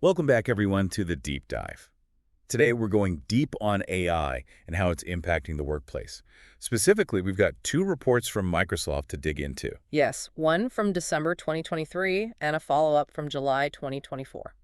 Welcome back, everyone, to the Deep Dive. Today, we're going deep on AI and how it's impacting the workplace. Specifically, we've got two reports from Microsoft to dig into. Yes, one from December 2023 and a follow-up from July 2024.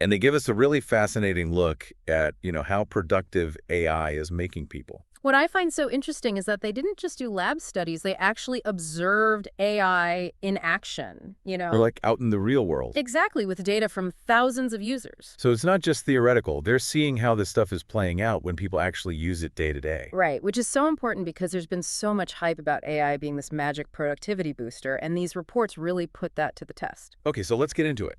And they give us a really fascinating look at, how productive AI is making people. What I find so interesting is that they didn't just do lab studies, they actually observed AI in action, Or like out in the real world. Exactly, with data from thousands of users. So it's not just theoretical. They're seeing how this stuff is playing out when people actually use it day to day. Right, which is so important because there's been so much hype about AI being this magic productivity booster, and these reports really put that to the test. Okay, so let's get into it.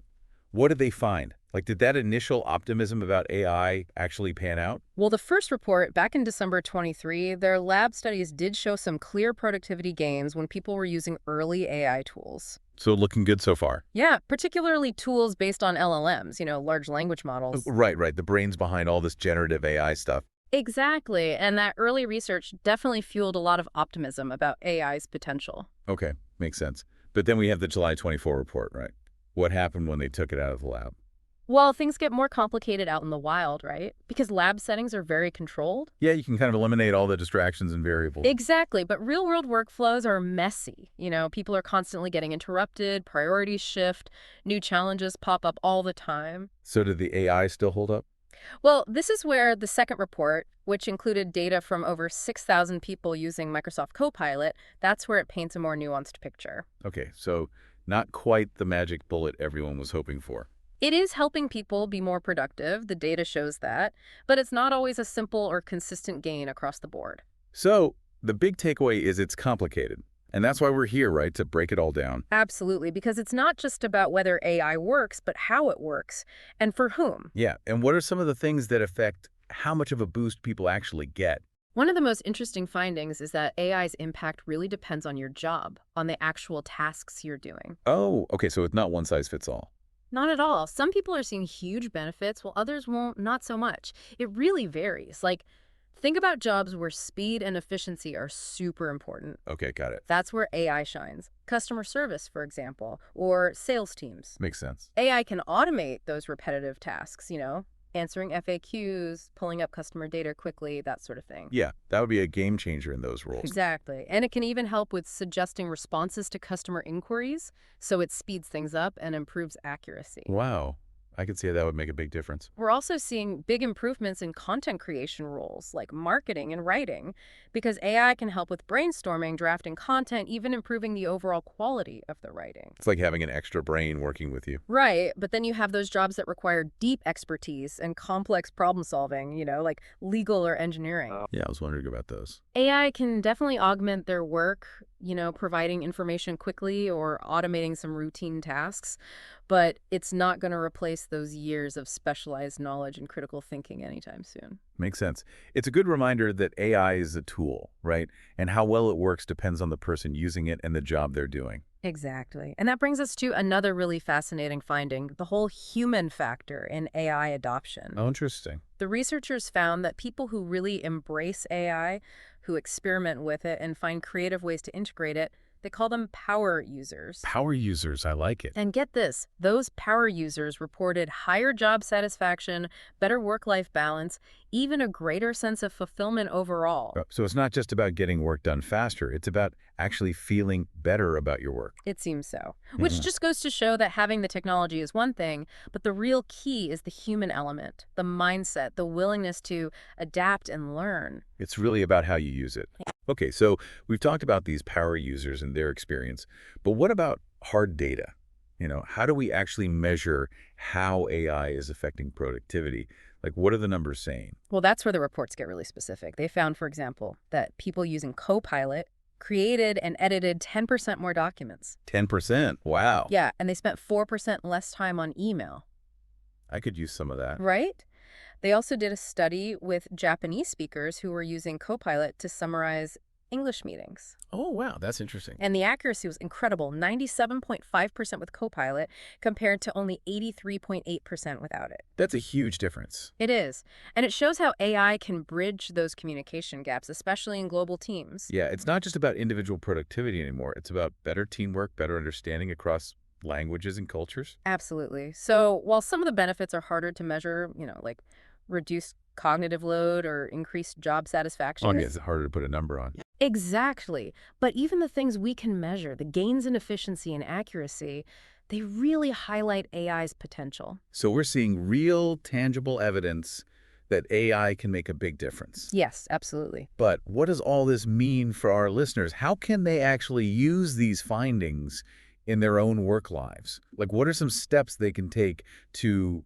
What did they find? Like, did that initial optimism about AI actually pan out? Well, the first report, back in December 23, their lab studies did show some clear productivity gains when people were using early AI tools. So looking good so far. Yeah, particularly tools based on LLMs, large language models. Right. The brains behind all this generative AI stuff. Exactly, and that early research definitely fueled a lot of optimism about AI's potential. Okay, makes sense. But then we have the July 24 report, right? What happened when they took it out of the lab? Well, things get more complicated out in the wild, right? Because lab settings are very controlled. Yeah, you can kind of eliminate all the distractions and variables. Exactly, but real-world workflows are messy. People are constantly getting interrupted, priorities shift, new challenges pop up all the time. So did the AI still hold up? Well, this is where the second report, which included data from over 6,000 people using Microsoft Copilot, that's where it paints a more nuanced picture. Okay, so not quite the magic bullet everyone was hoping for. It is helping people be more productive, the data shows that, but it's not always a simple or consistent gain across the board. So the big takeaway is it's complicated. And that's why we're here, right, to break it all down. Absolutely, because it's not just about whether AI works, but how it works, and for whom. Yeah, and what are some of the things that affect how much of a boost people actually get? One of the most interesting findings is that AI's impact really depends on your job, on the actual tasks you're doing. Oh, okay, so it's not one size fits all. Not at all. Some people are seeing huge benefits, while others won't, not so much. It really varies. Think about jobs where speed and efficiency are super important. Okay, got it. That's where AI shines. Customer service, for example, or sales teams. Makes sense. AI can automate those repetitive tasks, answering FAQs, pulling up customer data quickly, that sort of thing. Yeah, that would be a game changer in those roles. Exactly. And it can even help with suggesting responses to customer inquiries, so it speeds things up and improves accuracy. Wow, I could see how that would make a big difference. We're also seeing big improvements in content creation roles like marketing and writing because AI can help with brainstorming, drafting content, even improving the overall quality of the writing. It's like having an extra brain working with you. Right, but then you have those jobs that require deep expertise and complex problem solving, like legal or engineering. Yeah, I was wondering about those. AI can definitely augment their work, providing information quickly or automating some routine tasks, but it's not going to replace those years of specialized knowledge and critical thinking anytime soon. Makes sense. It's a good reminder that AI is a tool, right? And how well it works depends on the person using it and the job they're doing. Exactly. And that brings us to another really fascinating finding, the whole human factor in AI adoption. Oh, interesting. The researchers found that people who really embrace AI, who experiment with it and find creative ways to integrate it, they call them power users. Power users, I like it. And get this, those power users reported higher job satisfaction, better work-life balance, even a greater sense of fulfillment overall. So it's not just about getting work done faster. It's about actually feeling better about your work. It seems so. Which just goes to show that having the technology is one thing, but the real key is the human element, the mindset, the willingness to adapt and learn. It's really about how you use it. Okay, so we've talked about these power users and their experience, but what about hard data? How do we actually measure how AI is affecting productivity? Like, what are the numbers saying? Well, that's where the reports get really specific. They found, for example, that people using Copilot created and edited 10% more documents. 10%? Wow. Yeah, and they spent 4% less time on email. I could use some of that. Right? They also did a study with Japanese speakers who were using Copilot to summarize English meetings. Oh, wow. That's interesting. And the accuracy was incredible, 97.5% with Copilot compared to only 83.8% without it. That's a huge difference. It is. And it shows how AI can bridge those communication gaps, especially in global teams. Yeah, it's not just about individual productivity anymore. It's about better teamwork, better understanding across languages and cultures? Absolutely. So while some of the benefits are harder to measure, like reduced cognitive load or increased job Oh, satisfaction. yeah, it's harder to put a number on. Exactly. But even the things we can measure, the gains in efficiency and accuracy, they really highlight AI's potential. So we're seeing real, tangible evidence that AI can make a big difference. Yes, absolutely. But what does all this mean for our listeners? How can they actually use these findings in their own work lives? Like, what are some steps they can take to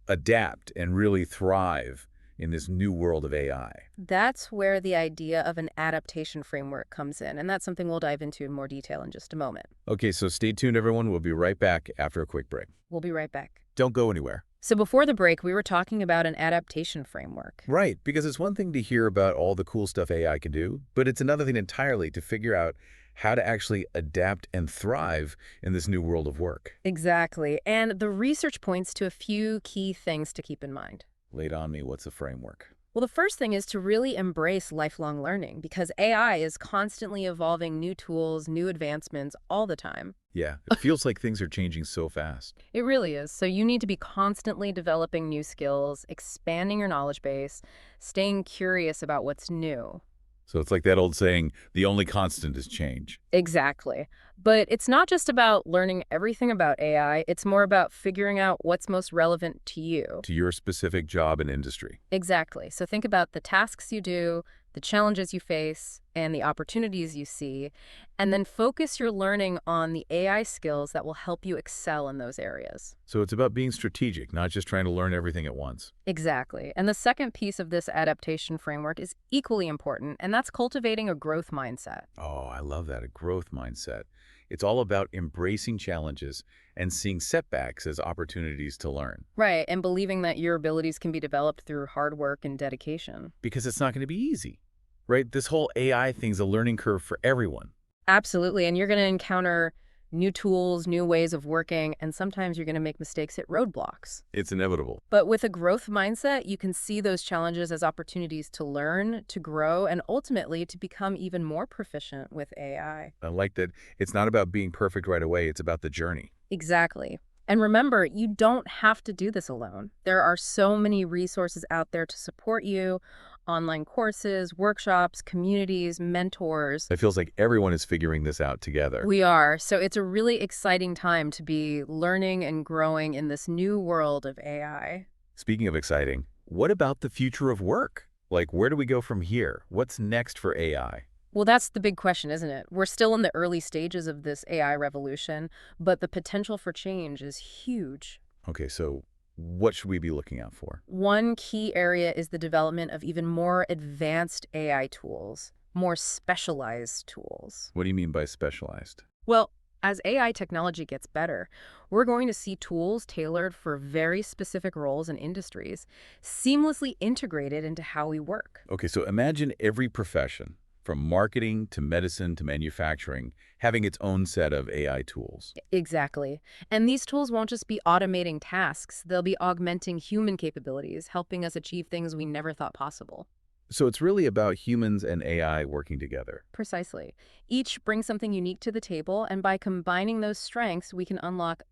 adapt and really thrive in this new world of AI? That's where the idea of an adaptation framework comes in, and that's something we'll dive into in more detail in just a moment. Okay, so stay tuned, everyone. We'll be right back after a quick break. We'll be right back. Don't go anywhere. So before the break, we were talking about an adaptation framework. Right, because it's one thing to hear about all the cool stuff AI can do, but it's another thing entirely to figure out how to actually adapt and thrive in this new world of work. Exactly. And the research points to a few key things to keep in mind. Lay it on me, what's the framework? Well, the first thing is to really embrace lifelong learning because AI is constantly evolving new tools, new advancements all the time. Yeah, it feels like things are changing so fast. It really is. So you need to be constantly developing new skills, expanding your knowledge base, staying curious about what's new. So it's like that old saying, the only constant is change. Exactly. But it's not just about learning everything about AI, it's more about figuring out what's most relevant to you. To your specific job and industry. Exactly. So think about the tasks you do, the challenges you face, and the opportunities you see, and then focus your learning on the AI skills that will help you excel in those areas. So it's about being strategic, not just trying to learn everything at once. Exactly. And the second piece of this adaptation framework is equally important, and that's cultivating a growth mindset. Oh, I love that, a growth mindset. It's all about embracing challenges and seeing setbacks as opportunities to learn. Right, and believing that your abilities can be developed through hard work and dedication. Because it's not going to be easy, right? This whole AI thing's a learning curve for everyone. Absolutely, and you're going to encounter new tools, new ways of working, and sometimes you're going to make mistakes at roadblocks. It's inevitable. But with a growth mindset, you can see those challenges as opportunities to learn, to grow, and ultimately to become even more proficient with AI. I like that it's not about being perfect right away, it's about the journey. Exactly. And remember, you don't have to do this alone. There are so many resources out there to support you, online courses, workshops, communities, mentors. It feels like everyone is figuring this out together. We are. So it's a really exciting time to be learning and growing in this new world of AI. Speaking of exciting, what about the future of work? Like, where do we go from here? What's next for AI? Well, that's the big question, isn't it? We're still in the early stages of this AI revolution, but the potential for change is huge. Okay, so what should we be looking out for? One key area is the development of even more advanced AI tools, more specialized tools. What do you mean by specialized? Well, as AI technology gets better, we're going to see tools tailored for very specific roles and industries, seamlessly integrated into how we work. Okay, so imagine every profession, from marketing to medicine to manufacturing, having its own set of AI tools. Exactly. And these tools won't just be automating tasks, they'll be augmenting human capabilities, helping us achieve things we never thought possible. So it's really about humans and AI working together. Precisely. Each brings something unique to the table, and by combining those strengths, we can unlock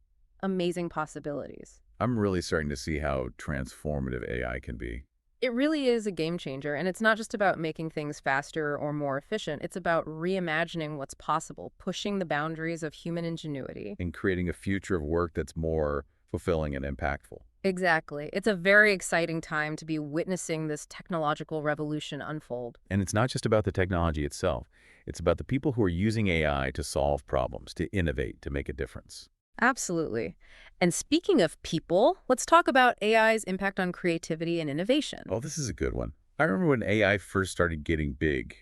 amazing possibilities. I'm really starting to see how transformative AI can be. It really is a game changer, and it's not just about making things faster or more efficient. It's about reimagining what's possible, pushing the boundaries of human ingenuity. And creating a future of work that's more fulfilling and impactful. Exactly. It's a very exciting time to be witnessing this technological revolution unfold. And it's not just about the technology itself. It's about the people who are using AI to solve problems, to innovate, to make a difference. Absolutely. And speaking of people, let's talk about AI's impact on creativity and innovation. Oh, this is a good one. I remember when AI first started getting big,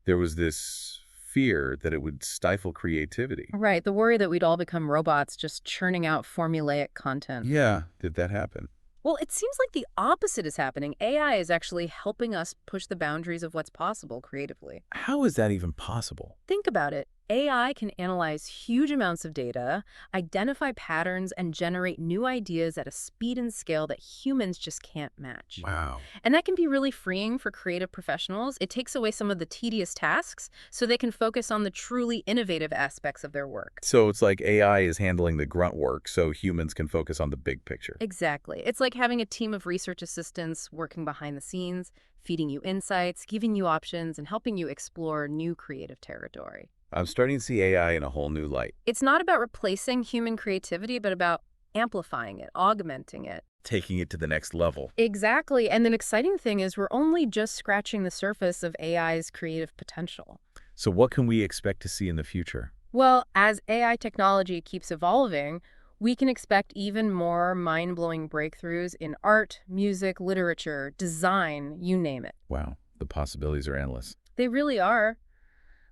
there was this fear that it would stifle creativity. Right, the worry that we'd all become robots just churning out formulaic content. Yeah, did that happen? Well, it seems like the opposite is happening. AI is actually helping us push the boundaries of what's possible creatively. How is that even possible? Think about it. AI can analyze huge amounts of data, identify patterns, and generate new ideas at a speed and scale that humans just can't match. Wow. And that can be really freeing for creative professionals. It takes away some of the tedious tasks so they can focus on the truly innovative aspects of their work. So it's like AI is handling the grunt work so humans can focus on the big picture. Exactly. It's like having a team of research assistants working behind the scenes, feeding you insights, giving you options, and helping you explore new creative territory. I'm starting to see AI in a whole new light, It's not about replacing human creativity, but about amplifying it, augmenting it. taking it to the next level. Exactly. And the exciting thing is we're only just scratching the surface of AI's creative potential. So what can we expect to see in the future? Well, as AI technology keeps evolving, we can expect even more mind-blowing breakthroughs in art, music, literature, design, you name it. Wow, the possibilities are endless. They really are.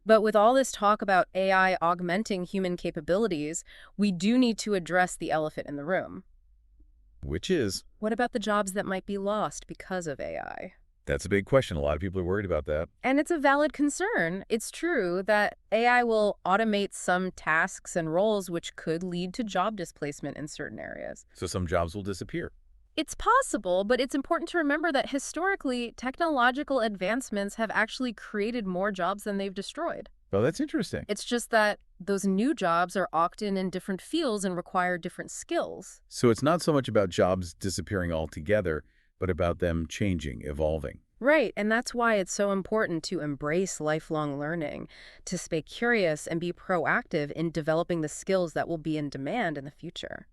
But with all this talk about AI augmenting human capabilities, we do need to address the elephant in the room. Which is, What about the jobs that might be lost because of AI? that's a big question. A lot of people are worried about that. And it's a valid concern. It's true that AI will automate some tasks and roles which could lead to job displacement in certain areas. So some jobs will disappear. It's possible, but it's important to remember that historically, technological advancements have actually created more jobs than they've destroyed. Oh, that's interesting. It's just that those new jobs are often in different fields and require different skills. So it's not so much about jobs disappearing altogether, but about them changing, evolving. Right, and that's why it's so important to embrace lifelong learning, to stay curious and be proactive in developing the skills that will be in demand in the future.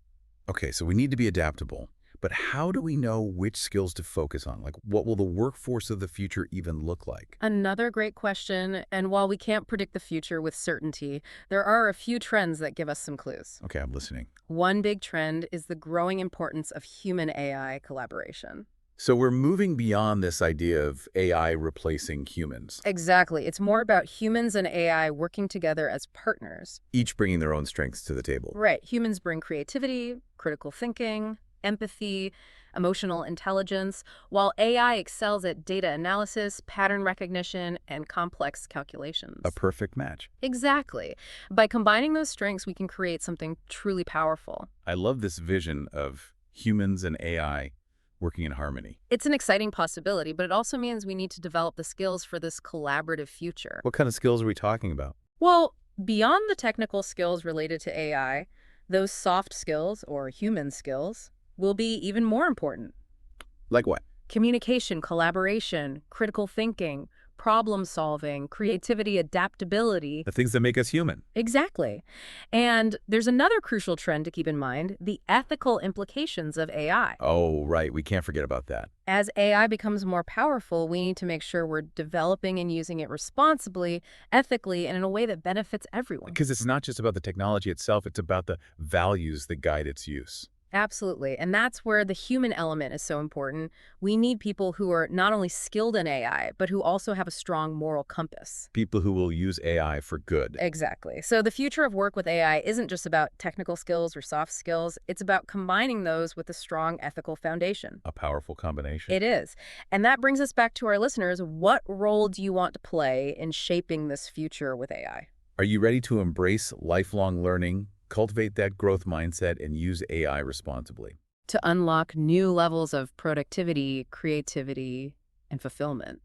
Okay, so we need to be adaptable. But how do we know which skills to focus on? Like, what will the workforce of the future even look like? Another great question, and while we can't predict the future with certainty, there are a few trends that give us some clues. Okay, I'm listening. One big trend is the growing importance of human-AI collaboration. So we're moving beyond this idea of AI replacing humans, Exactly. It's more about humans and AI working together as partners. each bringing their own strengths to the table. Right. Humans bring creativity, critical thinking, empathy, emotional intelligence, while AI excels at data analysis, pattern recognition, and complex calculations. A perfect match. Exactly. By combining those strengths, we can create something truly powerful. I love this vision of humans and AI working in harmony. It's an exciting possibility, but it also means we need to develop the skills for this collaborative future. What kind of skills are we talking about? Well, beyond the technical skills related to AI, those soft skills, or human skills, will be even more important. Like what? Communication, collaboration, critical thinking, problem solving, creativity, adaptability. The things that make us human. Exactly. And there's another crucial trend to keep in mind, the ethical implications of AI. Oh, right. We can't forget about that. As AI becomes more powerful, we need to make sure we're developing and using it responsibly, ethically, and in a way that benefits everyone. Because it's not just about the technology itself, it's about the values that guide its use. Absolutely. And that's where the human element is so important. We need people who are not only skilled in AI, but who also have a strong moral compass. People who will use AI for good. Exactly. So the future of work with AI isn't just about technical skills or soft skills. It's about combining those with a strong ethical foundation. A powerful combination. It is. And that brings us back to our listeners. What role do you want to play in shaping this future with AI? Are you ready to embrace lifelong learning, cultivate that growth mindset, and use AI responsibly? To unlock new levels of productivity, creativity, and fulfillment.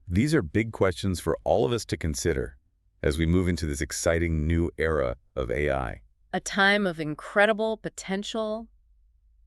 These are big questions for all of us to consider as we move into this exciting new era of AI. A time of incredible potential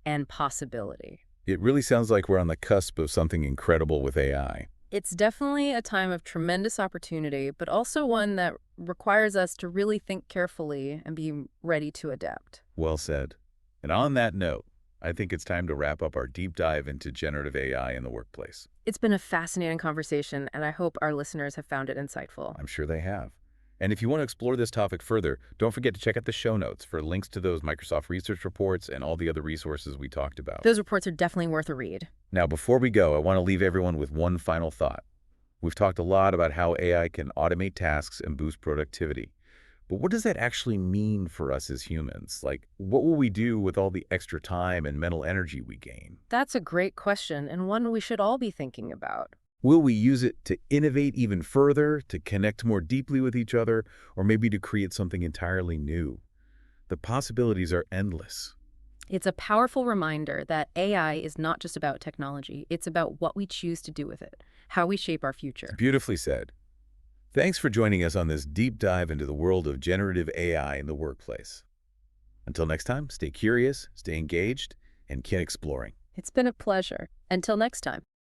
and possibility. It really sounds like we're on the cusp of something incredible with AI. It's definitely a time of tremendous opportunity, but also one that requires us to really think carefully and be ready to adapt. Well said. And on that note, I think it's time to wrap up our deep dive into generative AI in the workplace. It's been a fascinating conversation, and I hope our listeners have found it insightful. I'm sure they have. And if you want to explore this topic further, don't forget to check out the show notes for links to those Microsoft research reports and all the other resources we talked about. Those reports are definitely worth a read. Now, before we go, I want to leave everyone with one final thought. We've talked a lot about how AI can automate tasks and boost productivity. But what does that actually mean for us as humans? Like, what will we do with all the extra time and mental energy we gain? That's a great question, and one we should all be thinking about. Will we use it to innovate even further, to connect more deeply with each other, or maybe to create something entirely new? The possibilities are endless. It's a powerful reminder that AI is not just about technology, it's about what we choose to do with it, how we shape our future. Beautifully said. Thanks for joining us on this deep dive into the world of generative AI in the workplace. Until next time, stay curious, stay engaged, and keep exploring. It's been a pleasure. Until next time.